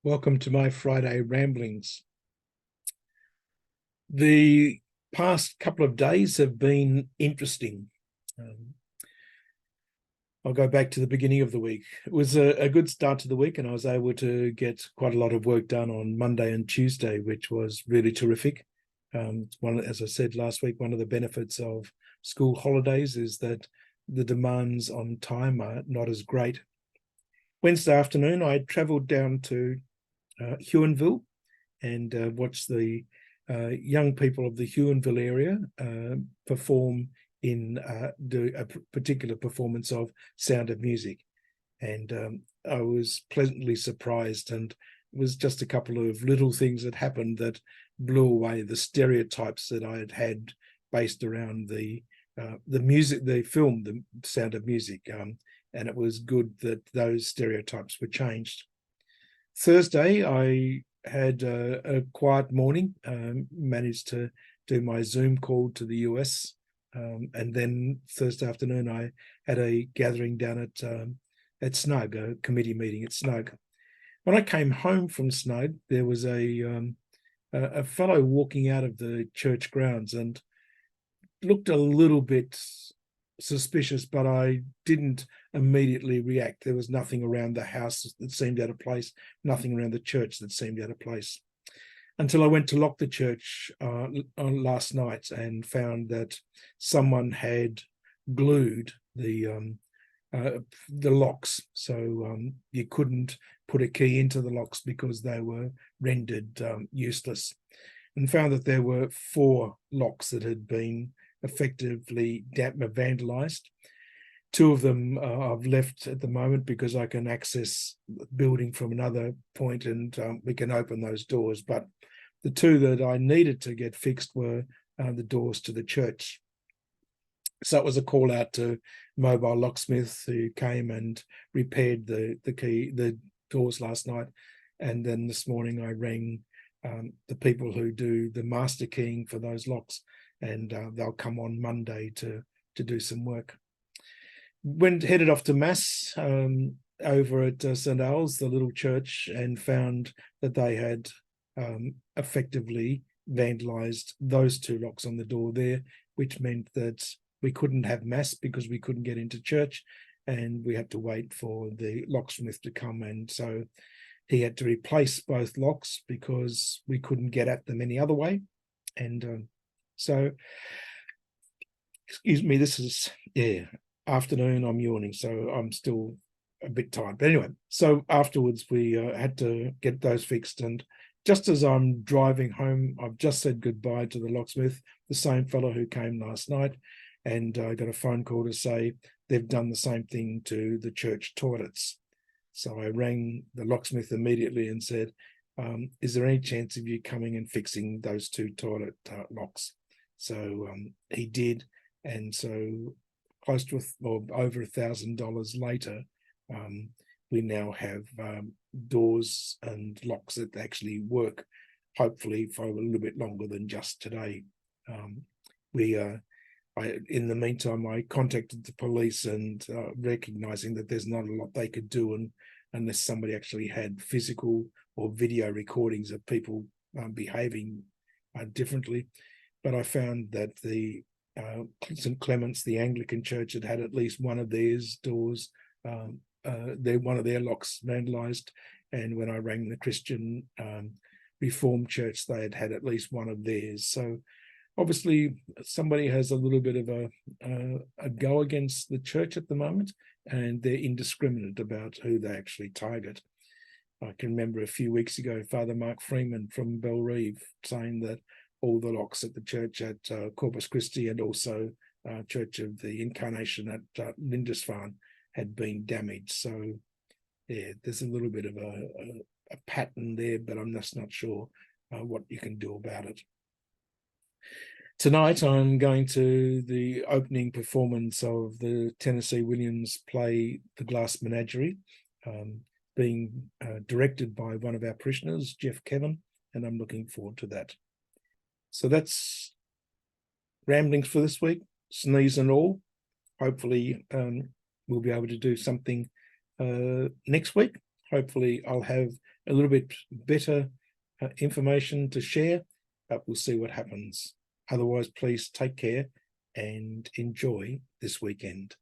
Welcome to my Friday ramblings. The past couple of days have been interesting. I'll go back to the beginning of the week. It was a good start to the week, and I was able to get quite a lot of work done on Monday and Tuesday, which was really terrific. As I said last week, one of the benefits of school holidays is that the demands on time are not as great. Wednesday afternoon, I travelled down to Huonville and watched the young people of the Huonville area perform in do a particular performance of Sound of Music. And I was pleasantly surprised, and it was just a couple of little things that happened that blew away the stereotypes that I had had based around the music, the film, The Sound of Music. And it was good that those stereotypes were changed. Thursday, I had a quiet morning, managed to do my Zoom call to the US. And then Thursday afternoon, I had a gathering down at Snug, a committee meeting at Snug. When I came home from Snug, there was a fellow walking out of the church grounds and looked a little bit suspicious, but I didn't immediately react. There was nothing around the house that seemed out of place, nothing around the church that seemed out of place, until I went to lock the church last night and found that someone had glued the locks, so you couldn't put a key into the locks because they were rendered useless, and found that there were 4 locks that had been effectively vandalized. 2 of them I've left at the moment because I can access the building from another point, and we can open those doors. But the 2 that I needed to get fixed were the doors to the church. So it was a call out to mobile locksmith, who came and repaired the doors last night. And then this morning I rang the people who do the master keying for those locks, and they'll come on Monday to do some work. Headed off to Mass over at St. Al's, the little church, and found that they had effectively vandalized those 2 locks on the door there, which meant that we couldn't have Mass because we couldn't get into church, and we had to wait for the locksmith to come. And so he had to replace both locks because we couldn't get at them any other way. And so, excuse me, this is, afternoon, I'm yawning, so I'm still a bit tired. But anyway, so afterwards we had to get those fixed. And just as I'm driving home, I've just said goodbye to the locksmith, the same fellow who came last night, and I got a phone call to say they've done the same thing to the church toilets. So I rang the locksmith immediately and said, is there any chance of you coming and fixing those 2 toilet locks? So he did, and so close to over $1,000 later, we now have doors and locks that actually work, hopefully for a little bit longer than just today. In the meantime, I contacted the police, and recognizing that there's not a lot they could do unless somebody actually had physical or video recordings of people behaving differently. But I found that the St. Clement's, the Anglican church, had at least one of their doors, one of their locks vandalized. And when I rang the Christian Reformed Church, they had at least one of theirs. So obviously somebody has a little bit of a go against the church at the moment, and they're indiscriminate about who they actually target. I can remember a few weeks ago, Father Mark Freeman from Belrive saying that all the locks at the church at Corpus Christi, and also Church of the Incarnation at Lindisfarne, had been damaged. So yeah, there's a little bit of a pattern there, but I'm just not sure what you can do about it. Tonight, I'm going to the opening performance of the Tennessee Williams play, The Glass Menagerie, being directed by one of our parishioners, Jeff Kevin, and I'm looking forward to that. So that's ramblings for this week, sneeze and all. Hopefully we'll be able to do something next week. Hopefully I'll have a little bit better information to share, but we'll see what happens. Otherwise, please take care and enjoy this weekend.